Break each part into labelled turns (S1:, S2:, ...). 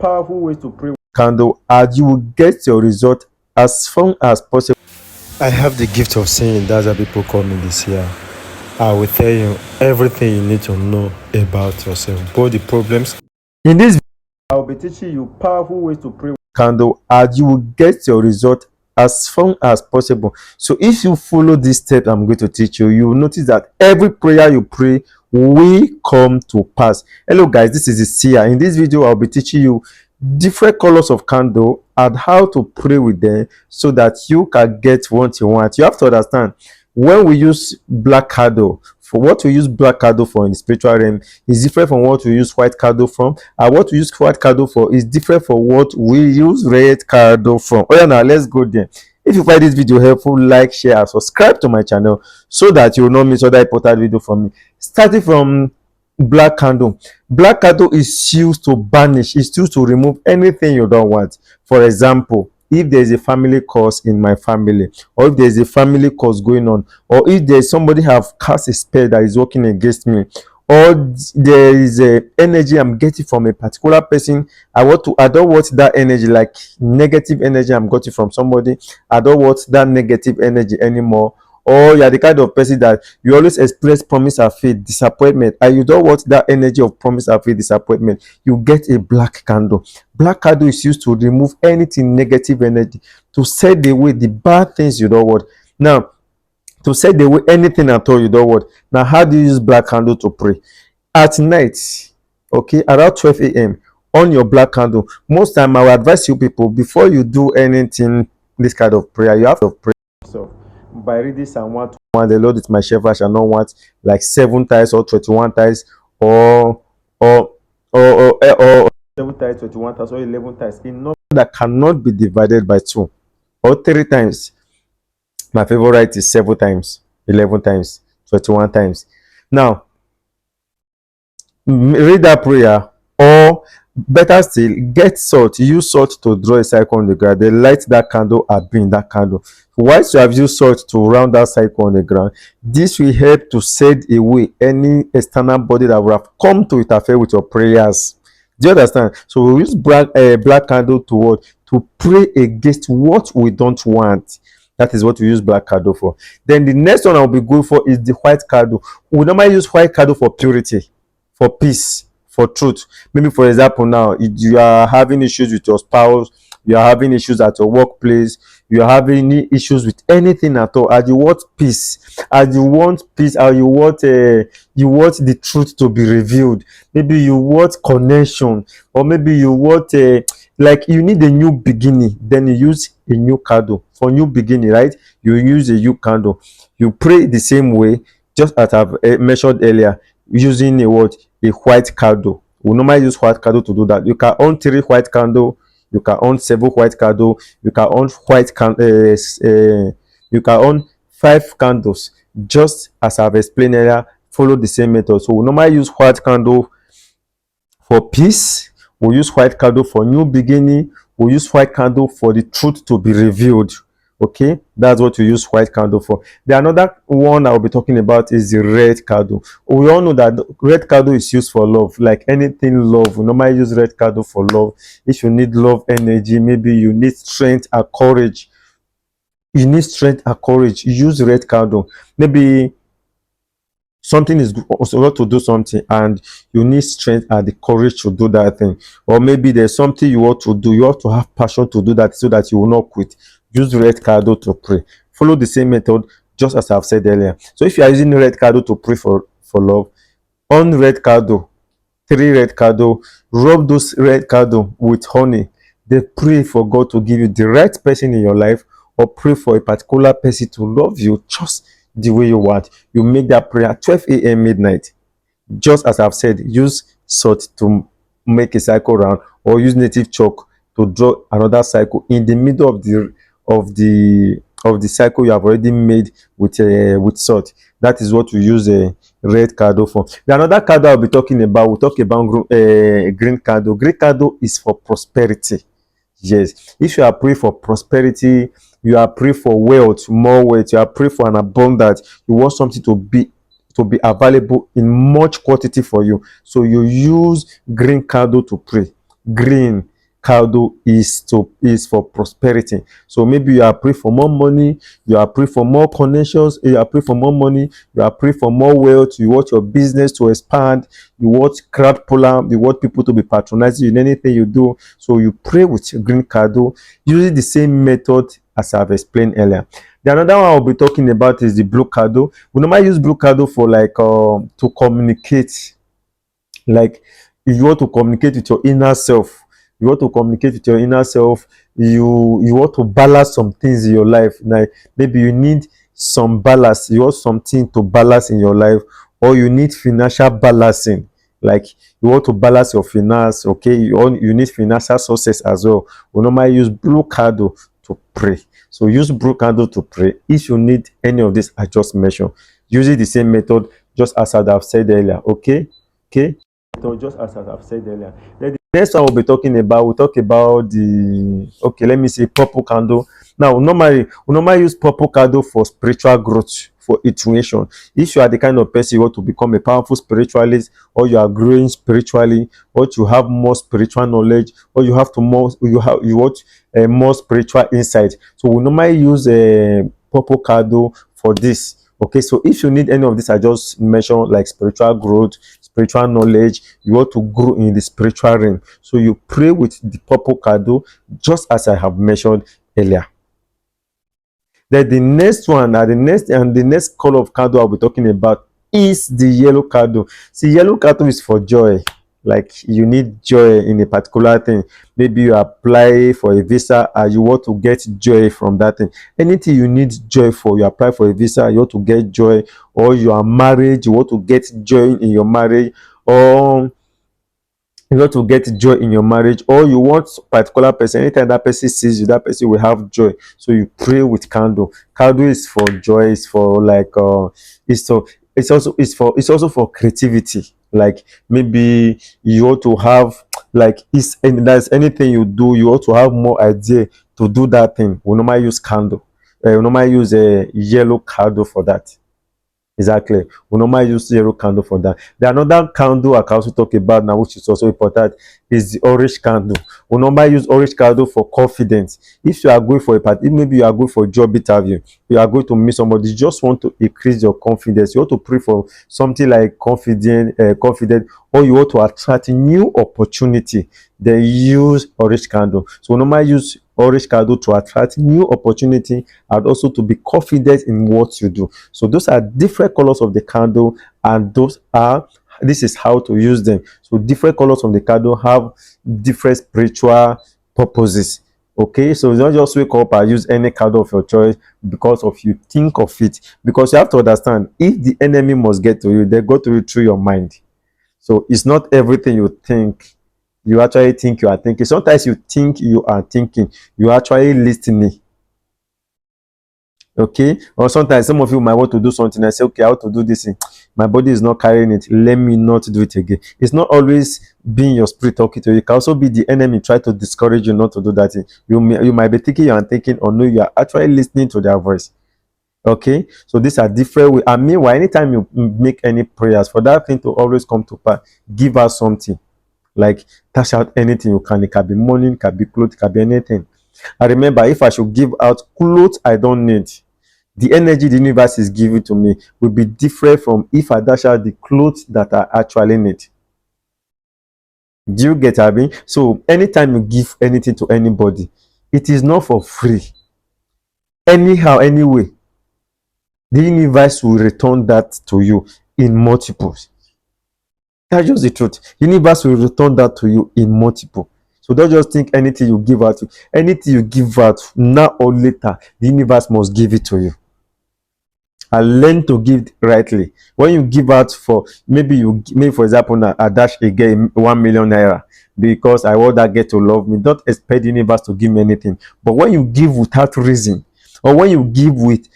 S1: powerful ways to pray with candle, and you will get your result as soon as possible.
S2: I have the gift of saying that's how people call me this year. I will tell you everything you need to know about yourself, both the problems.
S1: In this video, I will be teaching you powerful ways to pray with candle, and you will get your result as soon as possible. So if you follow this step I'm going to teach you, you will notice that every prayer you pray will come to pass. Hello guys, this is the seer. In this video I'll be teaching you different colors of candle and how to pray with them so that you can get what you want. You have to understand, when we use black candle, for what we use black candle for in the spiritual realm is different from what we use white candle from, and what we use white candle for is different from what we use red candle from. Oh yeah, now let's go there. If you find this video helpful, like, share and subscribe to my channel so that you will not miss other important video from me. Starting from black candle. Black candle is used to banish, it's used to remove anything you don't want. For example, if there is a family curse in my family, or if there is a family curse going on, or if there is somebody have cast a spell that is working against me, or there is a energy I'm getting from a particular person, I don't want that energy, like negative energy I'm getting from somebody, I don't want that negative energy anymore. Or you are the kind of person that you always express promise and faith, disappointment, and you don't want that energy of promise and faith, disappointment, you get a black candle. Black candle is used to remove anything negative energy, to set away the bad things you don't want. Now, to set away anything at all you don't want. Now, how do you use black candle to pray? At night, okay, around 12 a.m. on your black candle. Most time I will advise you people, before you do anything this kind of prayer, you have to pray so by reading Psalm 121, the Lord is my shepherd, I shall not want, like 7 times or 21 times, or 7 times, 21 times, or 11 times, in number that cannot be divided by 2 or 3 times. My favorite is 7 times, 11 times, 21 times. Now, read that prayer, or better still, get salt. Use salt to draw a circle on the ground. Then light that candle and burn that candle. Once you have used salt to round that cycle on the ground, this will help to set away any external body that will have come to interfere with your prayers. Do you understand? So we use black candle to what? To pray against what we don't want. That is what we use black candle for. Then the next one I'll be going for is the white candle. We normally use white candle for purity, for peace, for truth. Maybe for example, now if you are having issues with your spouse, you are having issues at your workplace, you are having any issues with anything at all, and you want peace, and you want peace, and you want the truth to be revealed. Maybe you want connection, or maybe you want like you need a new beginning. Then you use a new candle for new beginning, right? You use a new candle. You pray the same way, just as I've mentioned earlier, using a white candle. We normally use white candle to do that. You can own 3 white candle, you can own 7 white candle, you can own you can own 5 candles, just as I've explained earlier. Follow the same method. So we normally use white candle for peace, we use white candle for new beginning, we use white candle for the truth to be revealed. Okay, that's what you use white candle for. The another one I'll be talking about is the red candle. We all know that red candle is used for love, like anything love. We normally use red candle for love. If you need love energy, maybe you need strength and courage, you need strength and courage, use red candle. Maybe something is also to do something and you need strength and the courage to do that thing, or maybe there's something you want to do, you have to have passion to do that so that you will not quit. Use red candle to pray. Follow the same method, just as I've said earlier. So if you are using red candle to pray for love, on red candle, 3 red candle, rub those red candle with honey. They pray for God to give you the right person in your life, or pray for a particular person to love you just the way you want. You make that prayer 12 a.m. midnight. Just as I've said, use salt to make a cycle round, or use native chalk to draw another cycle in the middle of the cycle you have already made with salt. That is what we use a red candle for. The another candle I'll be talking about, we'll talk about green candle. Green candle is for prosperity. Yes, if you are praying for prosperity, you are praying for wealth, more wealth, you are praying for an abundance, you want something to be available in much quantity for you, so you use green candle to pray. Green, candle is for prosperity. So maybe you are praying for more money, you are praying for more connections, you are praying for more money, you are praying for more wealth, you want your business to expand, you want crowd puller, you want people to be patronizing you in anything you do. So you pray with green candle using the same method as I've explained earlier. The another one I'll be talking about is the blue candle. We normally use blue candle for like to communicate. Like if you want to communicate with your inner self, you want to communicate with your inner self, you want to balance some things in your life. Like maybe you need some balance, you want something to balance in your life, or you need financial balancing. Like you want to balance your finance, okay, you need financial sources as well. We normally use blue candle to pray. So use blue candle to pray if you need any of this I just mentioned. Using the same method just as I have said earlier. Okay. So just as I've said earlier. Then the next one we'll be talking about, we'll talk about the, okay, let me say purple candle. Now, we normally use purple candle for spiritual growth, for iteration. If you are the kind of person you want to become a powerful spiritualist, or you are growing spiritually, or you have more spiritual knowledge, or you want more spiritual insight. So we normally use a purple candle for this. Okay, so if you need any of this I just mentioned, like spiritual growth, spiritual knowledge, you want to grow in the spiritual realm, so you pray with the purple candle just as I have mentioned earlier. Then the next color of candle I'll be talking about is the yellow candle. See, yellow candle is for joy. Like you need joy in a particular thing. Maybe you apply for a visa and you want to get joy from that thing. Anything you need joy for, you apply for a visa, you want to get joy, or you are married, you want to get joy in your marriage, or you want to get joy in your marriage, or you want particular person, anytime that person sees you, that person will have joy. So you pray with candle. Candle is for joy, it's for like it's so it's also for creativity. Like maybe you want to have, like, it's, and there's anything you do, you want to have more idea to do that thing. We normally use candle. We normally use a yellow candle for that. Exactly. We normally use zero candle for that. The another candle I can also talk about now, which is also important, is the orange candle. We normally use orange candle for confidence. If you are going for a party, maybe you are going for a job interview, you are going to meet somebody, you just want to increase your confidence. You want to pray for something like confident, or you want to attract new opportunity. Then use orange candle. So we normally use orange candle to attract new opportunity and also to be confident in what you do. So those are different colors of the candle, and this is how to use them. So different colors of the candle have different spiritual purposes. Okay, so you don't just wake up and use any candle of your choice because of you think of it. Because you have to understand, if the enemy must get to you, they go to you through your mind. So it's not everything you think you actually think you are thinking. Sometimes you think you are thinking, you are actually listening. Okay, or sometimes some of you might want to do something and say, okay, I want to do this thing, my body is not carrying it, let me not do it again. It's not always being your spirit talking to you. It can also be the enemy try to discourage you not to do that thing. You might be thinking you are thinking, or no, you are actually listening to their voice. Okay, so these are different ways. And meanwhile, anytime you make any prayers for that thing to always come to pass, give us something. Like, dash out anything you can. It can be money, it can be clothes, it can be anything. I remember, if I should give out clothes I don't need, the energy the universe is giving to me will be different from if I dash out the clothes that I actually need. Do you get what I mean? So anytime you give anything to anybody, it is not for free. Anyhow, anyway, the universe will return that to you in multiples. That's just the truth. Universe will return that to you in multiple. So don't just think anything you give out, anything you give out now or later, the universe must give it to you. And learn to give rightly. When you give out for, maybe for example, now I dash a girl 1 million naira because I want that girl to love me. Don't expect the universe to give me anything. But when you give without reason, or when you give with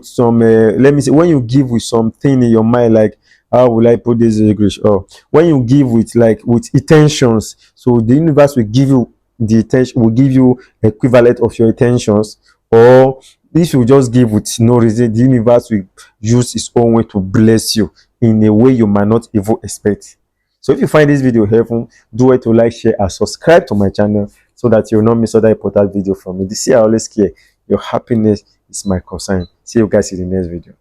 S1: some let me say, when you give with something in your mind, like, how will I put this in English? Or when you give with, like, with intentions, so the universe will give you the attention, will give you equivalent of your intentions. Or if you just give with no reason, the universe will use its own way to bless you in a way you might not even expect. So if you find this video helpful, do it to like, share, and subscribe to my channel. so that you will not miss other important video from me. See, I always care. Your happiness is my concern. See you guys in the next video.